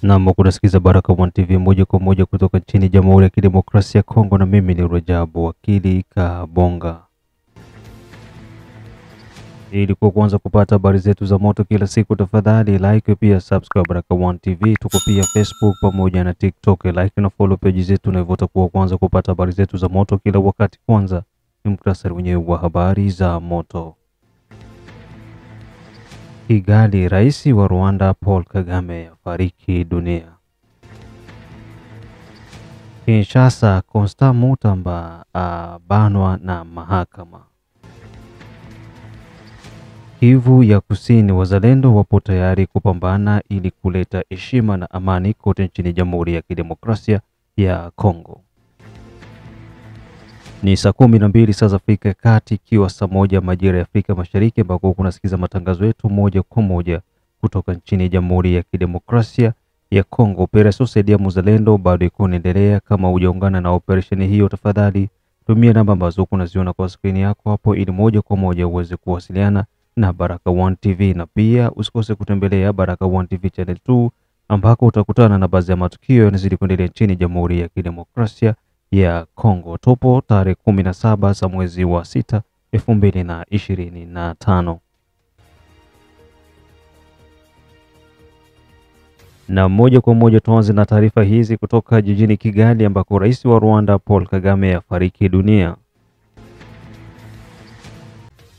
Na mkunasikiza Baraka One TV moja kwa moja kutoka nchini Jamhuri ya Kidemokrasia ya Kongo, na mimi ni Rajabu Wakili Kabonga. Ili kuanza kupata habari zetu za moto kila siku, tafadhali like pia subscribe Baraka One TV. Tuko pia Facebook pamoja na TikTok, like na follow page zetu na hivyo utakuwa kwanza kupata habari zetu za moto kila wakati. Kwanza ni muktasari wenyewe wa habari za moto. Kigali, Rais wa Rwanda Paul Kagame afariki dunia. Kinshasa, Constant Mutamba abanwa na mahakama. Kivu ya Kusini, wazalendo wapo tayari kupambana ili kuleta heshima na amani kote nchini Jamhuri ya Kidemokrasia ya Kongo. Ni saa 12 saa za Afrika Kati, ikiwa saa 1 majira ya Afrika Mashariki, ambako kunasikiza matangazo yetu moja kwa moja kutoka nchini Jamhuri ya Kidemokrasia ya Kongo. Operesheni Saidia Mzalendo bado iko inaendelea. Kama hujaungana na operesheni hiyo, tafadhali tumia namba ambazo unaziona kwa skrini yako hapo ili moja kwa moja uweze kuwasiliana na Baraka One TV, na pia usikose kutembelea Baraka One TV channel 2 ambako utakutana na baadhi ya matukio yanazidi kuendelea nchini Jamhuri ya Kidemokrasia ya Kongo. Topo tarehe 17 za mwezi wa 6 2025. Na moja kwa moja tuanze na taarifa hizi kutoka jijini Kigali, ambako Rais wa Rwanda Paul Kagame afariki dunia.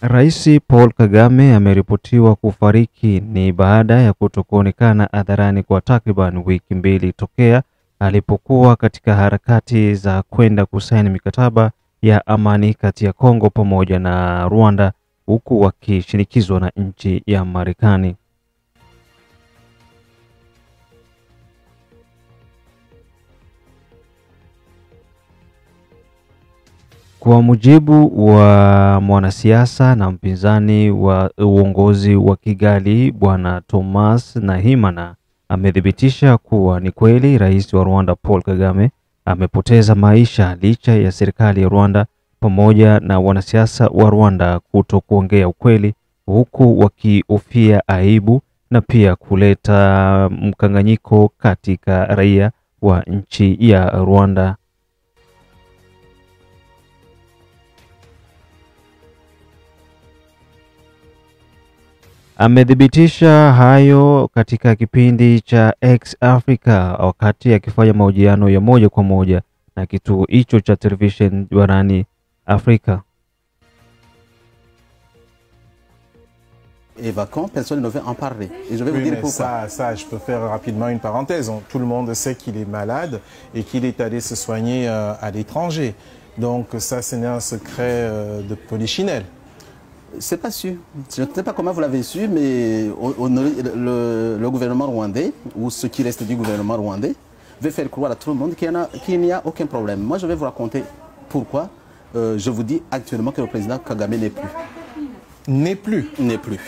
Rais Paul Kagame ameripotiwa kufariki ni baada ya kutokuonekana hadharani kwa takriban wiki mbili tokea alipokuwa katika harakati za kwenda kusaini mikataba ya amani kati ya Kongo pamoja na Rwanda, huku wakishinikizwa na nchi ya Marekani. Kwa mujibu wa mwanasiasa na mpinzani wa uongozi wa Kigali, Bwana Thomas Nahimana amethibitisha kuwa ni kweli Rais wa Rwanda Paul Kagame amepoteza maisha licha ya serikali ya Rwanda pamoja na wanasiasa wa Rwanda kutokuongea ukweli, huku wakihofia aibu na pia kuleta mkanganyiko katika raia wa nchi ya Rwanda. Amethibitisha hayo katika kipindi cha X Africa wakati akifanya mahojiano ya moja kwa moja na kituo hicho cha television barani Afrika. Et vacant, personne ne veut en parler. Et je vais vous dire pourquoi. Ça, je peux faire rapidement une parenthèse. Tout le monde sait qu'il est malade et qu'il est allé se soigner à l'étranger. Donc ça, ce n'est un secret de polichinelle. C'est pas sûr. Je ne sais pas comment vous l'avez su, mais le gouvernement rwandais, ou ce qui reste du gouvernement rwandais, veut faire croire à tout le monde qu'il n'y a aucun problème. Moi, je vais vous raconter pourquoi je vous dis actuellement que le président Kagame n'est plus. N'est plus? N'est plus.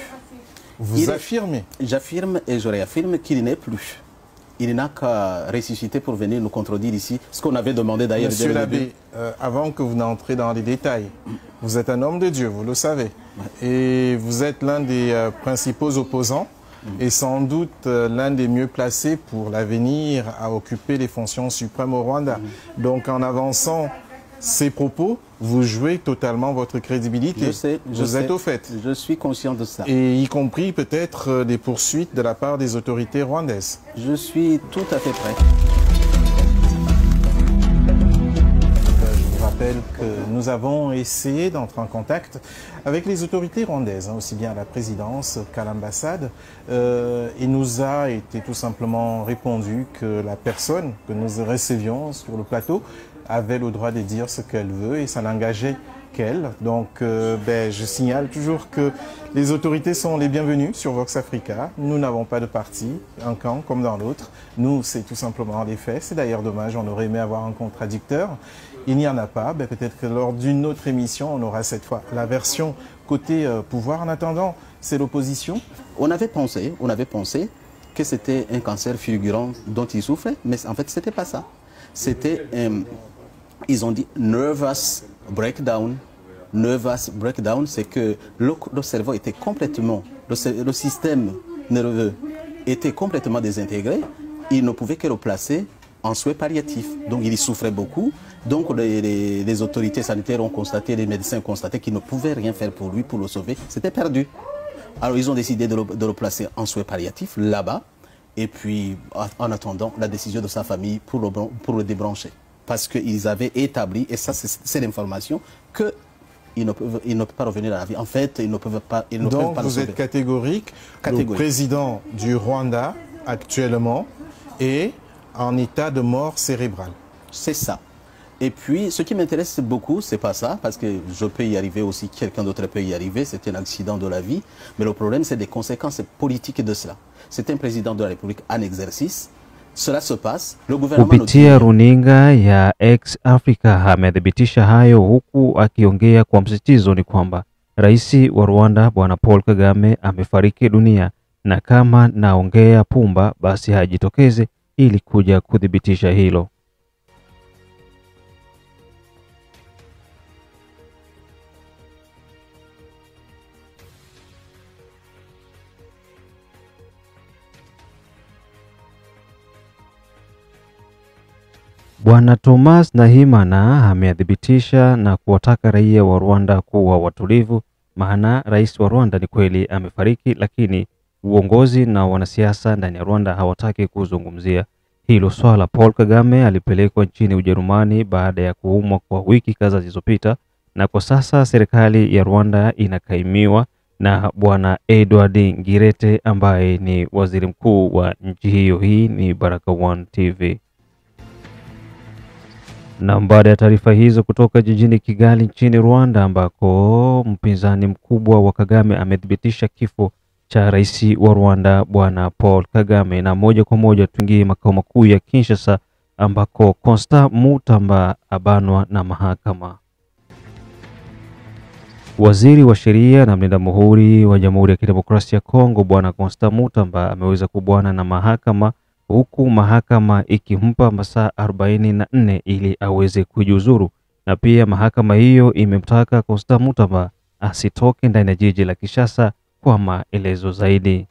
Vous affirmez? J'affirme et je réaffirme qu'il n'est plus. Il n'a qu'à ressusciter pour venir nous contredire ici, ce qu'on avait demandé d'ailleurs. Monsieur l'abbé, avant que vous n'entrez dans les détails, vous êtes un homme de Dieu, vous le savez. Et vous êtes l'un des principaux opposants et sans doute l'un des mieux placés pour l'avenir à occuper les fonctions suprêmes au Rwanda. Donc en avançant ces propos, vous jouez totalement votre crédibilité. Je sais, vous êtes au fait. Je suis conscient de ça. Et y compris peut-être des poursuites de la part des autorités rwandaises. Je suis tout à fait prêt. Je vous rappelle que nous avons essayé d'entrer en contact avec les autorités rwandaises, aussi bien à la présidence qu'à l'ambassade. Il nous a été tout simplement répondu que la personne que nous recevions sur le plateau avait le droit de dire ce qu'elle veut et ça n'engageait qu'elle. Donc je signale toujours que les autorités sont les bienvenues sur Vox Africa. Nous n'avons pas de parti, un camp comme dans l'autre. Nous, c'est tout simplement les faits. C'est d'ailleurs dommage, on aurait aimé avoir un contradicteur. Il n'y en a pas. Peut-être que lors d'une autre émission, on aura cette fois la version côté pouvoir. En attendant, c'est l'opposition. On avait pensé que c'était un cancer fulgurant dont il souffrait, mais en fait, c'était pas ça. C'était ils ont dit nervous breakdown. Nervous breakdown, c'est que le cerveau était complètement, le système nerveux était complètement désintégré il ne pouvait que le placer en soins palliatifs. Donc il y souffrait beaucoup. Donc les autorités sanitaires ont constaté, les médecins ont constaté qu'ils ne pouvaient rien faire pour lui, pour le sauver. C'était perdu. Alors ils ont décidé de le placer en soins palliatifs là-bas. Et puis en attendant la décision de sa famille pour le débrancher. Parce qu'ils avaient établi, et ça c'est l'information, qu'ils ne peuvent pas revenir à la vie. En fait, ils ne peuvent pas. Donc vous êtes catégorique. Le président du Rwanda actuellement est en état de mort cérébrale. C'est ça. Et puis, ce qui m'intéresse beaucoup, c'est pas ça, parce que je peux y arriver aussi, quelqu'un d'autre peut y arriver, c'est un accident de la vie, mais le problème, c'est des conséquences politiques de cela. C'est un président de la République en exercice, cela se passe, le gouvernement... Kupitia runinga ya X Africa amethibitisha hayo, huku akiongea kwa msisitizo ni kwamba rais wa Rwanda Bwana Paul Kagame amefariki dunia, na kama naongea pumba basi hajitokeze ili kuja kudhibitisha hilo. Bwana Thomas Nahimana ameadhibitisha na kuwataka raia wa Rwanda kuwa watulivu, maana rais wa Rwanda ni kweli amefariki, lakini uongozi na wanasiasa ndani ya Rwanda hawataki kuzungumzia hilo swala. Paul Kagame alipelekwa nchini Ujerumani baada ya kuumwa kwa wiki kadhaa zilizopita, na kwa sasa serikali ya Rwanda inakaimiwa na Bwana Edward Ngirente ambaye ni waziri mkuu wa nchi hiyo. Hii ni Baraka1 TV. Na baada ya taarifa hizo kutoka jijini Kigali nchini Rwanda, ambako mpinzani mkubwa wa Kagame amethibitisha kifo cha rais wa Rwanda Bwana Paul Kagame, na moja kwa moja tuingie makao makuu ya Kinshasa ambako Constant Mutamba abanwa na mahakama. Waziri wa sheria na mlinda muhuri wa Jamhuri ya Kidemokrasia ya Kongo Bwana Constant Mutamba ameweza kubwana na mahakama, huku mahakama ikimpa masaa 44 ili aweze kujiuzuru, na pia mahakama hiyo imemtaka Constant Mutamba asitoke ndani ya jiji la Kinshasa kwa maelezo zaidi.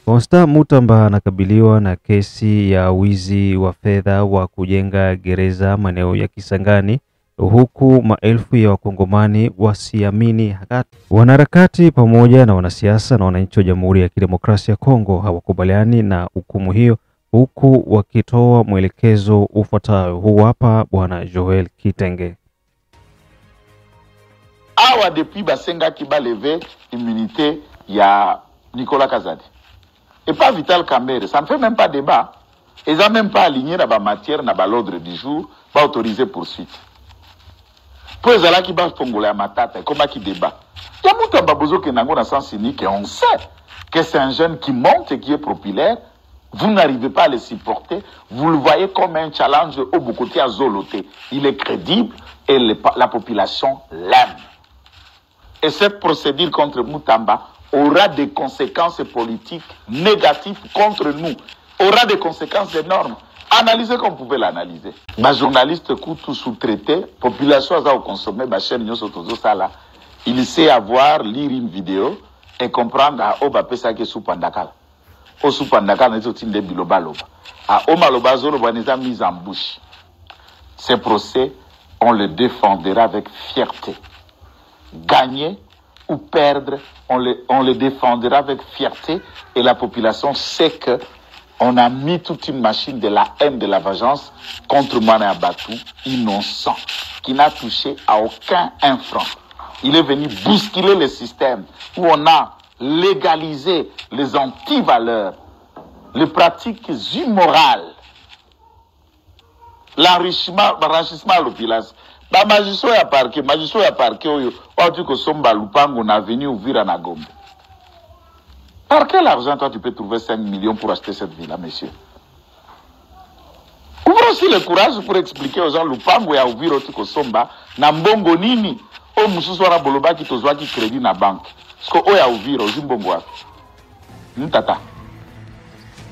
Constant Mutamba anakabiliwa na kesi ya wizi wa fedha wa kujenga gereza maeneo ya Kisangani, huku maelfu ya wakongomani wasiamini hakati. Wanaharakati pamoja na wanasiasa na wananchi wa Jamhuri ya Kidemokrasia ya Kongo hawakubaliani na hukumu hiyo, huku wakitoa mwelekezo ufuatao. Huu hapa Bwana Joel Kitenge. Awa depuis basenga ki ba lever immunité ya Nicolas Kazadi et pas Vital Kamerhe, ça ne fait même pas débat. Ils n'ont même pas aligné dans la matière, dans l'ordre du jour, pas autorisé poursuite. Pour les gens qui va fongoler à matata, comment qui débat? Il y a beaucoup de besoin qui n'ont dans sens unique et on sait que c'est un jeune qui monte et qui est populaire. Vous n'arrivez pas à le supporter. Vous le voyez comme un challenge au Boukoti à Zoloté. Il est crédible et la population l'aime. Et cette procédure contre Mutamba aura des conséquences politiques négatives contre nous. Aura des conséquences énormes. Analysez comme vous pouvez l'analyser. Ma journaliste tout sous-traité, population a consommé ma chaîne Sala. Il sait avoir, lire une vidéo et comprendre à Oba Pesake Soupandakal. Au Soupandakal, nous sommes des bilobaloba. À Omaloba Zoloba, nous avons mis en bouche. Ces procès, on le défendra avec fierté. Gagner ou perdre, on le défendra avec fierté et la population sait que on a mis toute une machine de la haine, de la vengeance contre Mane Abatou, innocent, qui n'a touché à aucun infront. Il est venu bousculer le système où on a légalisé les antivaleurs, les pratiques immorales, l'enrichissement à l'opulence. Ba magistrat ya parquet oyo tu ko somba lupango na venu ouvrir na Gombe. Par quel argent toi tu peux trouver 5 millions pour acheter cette ville-là, monsieur? Ouvre aussi le courage pour expliquer aux gens lupango ya ouvrir tu ko somba na mbongo nini o mususu wana boloba ki tozwa ki crédit na banque. Parce que o ya ouvrir ozimbongo wapi? Mtata.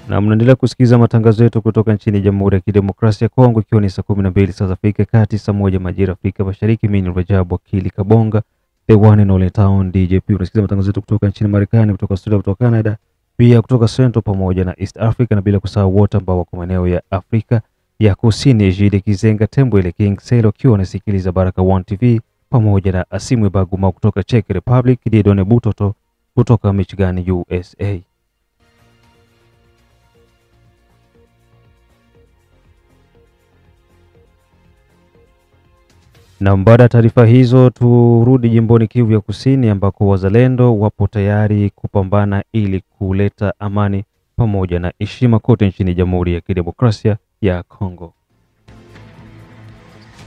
Na mnaendelea kusikiza matangazo yetu kutoka nchini Jamhuri ya Kidemokrasia ya Kongo, ikiwa ni saa 12 saa za Afrika Kati, saa 1 majira Afrika Mashariki. Mimi ni Rajabu Akili Kabonga, the one and only town DJP. Unasikiza matangazo yetu kutoka nchini Marekani, kutoka Australia, kutoka Canada, pia kutoka Central pamoja na East Africa, na bila kusahau wote ambao wako maeneo ya Afrika ya Kusini. Jide Kizenga Tembo ile King Selo kiwa anasikiliza Baraka One TV pamoja na Asimwe Baguma kutoka Czech Republic, Diedone Butoto kutoka Michigan USA. Na baada ya taarifa hizo turudi jimboni Kivu ya Kusini ambako wazalendo wapo tayari kupambana ili kuleta amani pamoja na heshima kote nchini Jamhuri ya Kidemokrasia ya Kongo.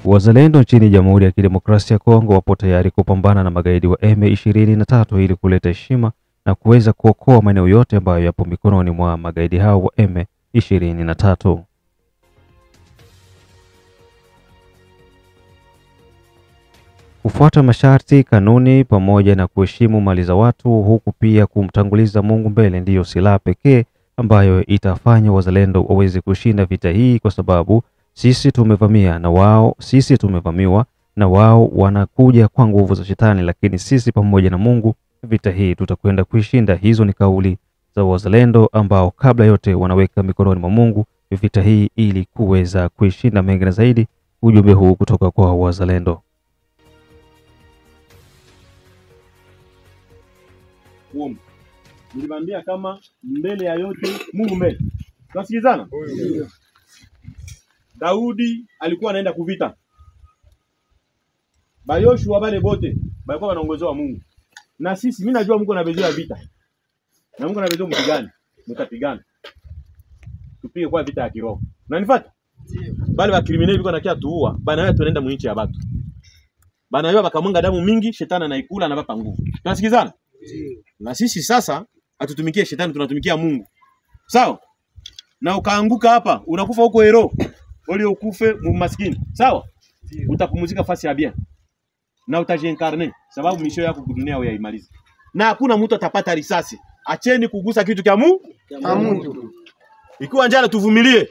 Wazalendo nchini Jamhuri ya Kidemokrasia ya Kongo wapo tayari kupambana na magaidi wa M23 ili kuleta heshima na kuweza kuokoa maeneo yote ambayo yapo mikononi mwa magaidi hao wa M23. Kufuata masharti, kanuni pamoja na kuheshimu mali za watu, huku pia kumtanguliza Mungu mbele, ndiyo silaha pekee ambayo itafanya wazalendo waweze kushinda vita hii, kwa sababu sisi tumevamiwa na wao wanakuja kwa nguvu za shetani, lakini sisi pamoja na Mungu vita hii tutakwenda kuishinda. Hizo ni kauli za wazalendo ambao kabla yote wanaweka mikononi mwa Mungu vita hii ili kuweza kuishinda. Mengine zaidi ujumbe huu kutoka kwa wazalendo. Niliwaambia kama mbele ya yote Mungu mbele. Tunasikizana? Daudi alikuwa anaenda kuvita. Bayoshua wale bote walikuwa wanaongozewa Mungu. Na sisi mimi najua Mungu anabezoa vita. Na Mungu anabezoa mpigane, mtapigana. Tupige kwa vita ya kiroho. Unanifuata? Bale wa criminal biko nakia tuua, bana wewe tunaenda mwinchi ya watu. Bana wewe bakamwanga damu mingi, shetani anaikula na bapa nguvu. Tunasikizana? Na sisi sasa hatutumikie shetani, tunatumikia Mungu. Sawa? Na ukaanguka hapa, unakufa huko hero. Ole ukufe maskini. Sawa? Utapumzika fasi ya bien. Na utajiincarne sababu misho yako kudunia wewe yaimalize. Na hakuna mtu atapata risasi. Acheni kugusa kitu cha Mungu. Ikiwa njala tuvumilie.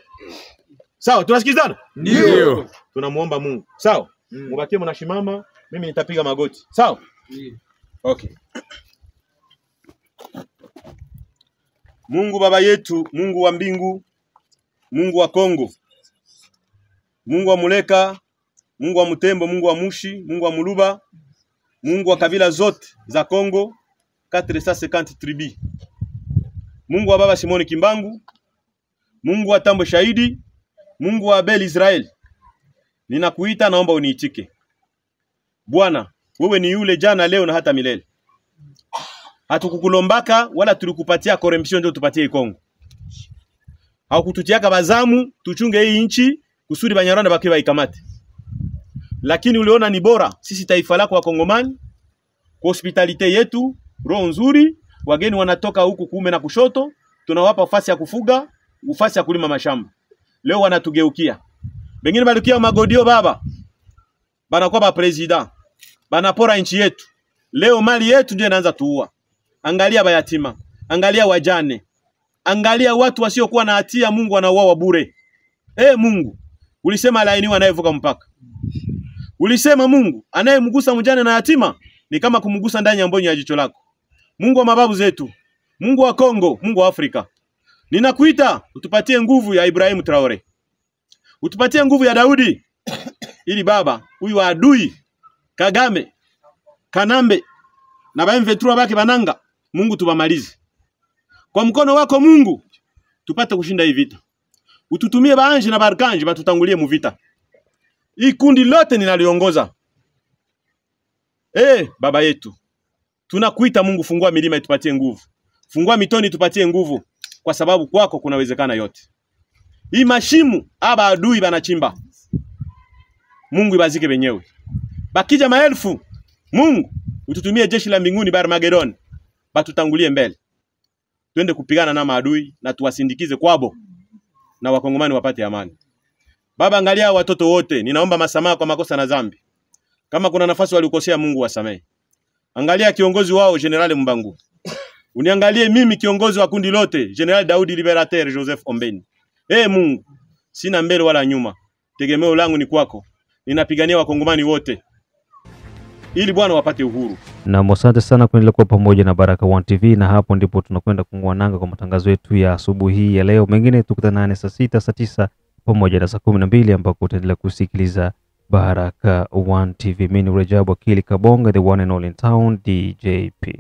Sawa, tunasikizana? Ndio. Tunamuomba Mungu. Sawa? Mubakie mnashimama, mimi nitapiga magoti. Sawa? Ndio. Okay. Mungu baba yetu, Mungu wa mbingu, Mungu wa Kongo, Mungu wa Muleka, Mungu wa Mutembo, Mungu wa Mushi, Mungu wa Muluba, Mungu wa kabila zote za Kongo, 450 tribi. Mungu wa baba Simoni Kimbangu, Mungu wa Tambo Shahidi, Mungu wa Abel Israel. Ninakuita, naomba uniitike. Bwana, wewe ni yule jana, leo na hata milele. Hatukukulombaka wala tulikupatia corruption ndio tupatie Kongo. Haukututiaka bazamu tuchunge hii nchi kusudi Banyarwanda bakiwa ikamate. Lakini uliona ni bora sisi taifa lako wa Kongomani, kwa hospitalite yetu, roho nzuri, wageni wanatoka huku kuume na kushoto, tunawapa ufasi ya kufuga, ufasi ya kulima mashamba. Leo wanatugeukia. Bengine balukia magodio baba. Banakuwa ba president. Banapora nchi yetu. Leo mali yetu ndio inaanza tuua. Angalia bayatima, angalia wajane, angalia watu wasiokuwa na hatia. Mungu anauawa bure. Mungu, ulisema lainiwa anayevuka mpaka. Ulisema Mungu, anayemgusa mjane na yatima ni kama kumgusa ndani ya mbonyo ya jicho lako. Mungu wa mababu zetu, Mungu wa Kongo, Mungu wa Afrika, ninakuita utupatie nguvu ya Ibrahim Traore. Utupatie nguvu ya Daudi ili baba huyu wa adui Kagame, Kanambe na M23 baki bananga, Mungu tubamalize. Kwa mkono wako Mungu tupate kushinda hii vita. Ututumie baanji na barkanji batutangulie mu vita. Hii kundi lote ninaliongoza. Baba yetu, tunakuita Mungu, fungua milima itupatie nguvu. Fungua mitoni tupatie nguvu, kwa sababu kwako kunawezekana yote. Hii mashimu aba adui banachimba, Mungu ibazike benyewe. Bakija maelfu, Mungu ututumie jeshi la mbinguni Barmagedon, batutangulie mbele. Twende kupigana na maadui na tuwasindikize kwabo na wakongomani wapate amani. Baba, angalia watoto wote, ninaomba masamaha kwa makosa na dhambi. Kama kuna nafasi walikosea, Mungu wasamehe. Angalia kiongozi wao General Mbangu. Uniangalie mimi kiongozi wa kundi lote, General Daudi Liberateur Joseph Ombeni. Mungu, sina mbele wala nyuma. Tegemeo langu ni kwako. Ninapigania wakongomani wote. ili bwana wapate uhuru. Na asante sana kuendelea kuwa pamoja na Baraka1 TV, na hapo ndipo tunakwenda kung'oa nanga kwa matangazo yetu ya asubuhi hii ya leo. Mengine tukutanane saa 6, saa 9 pamoja na saa 12 ambako utaendelea kusikiliza Baraka1 TV. Mimi ni Rajabu Akili Kabonga, the one and all in town, DJP.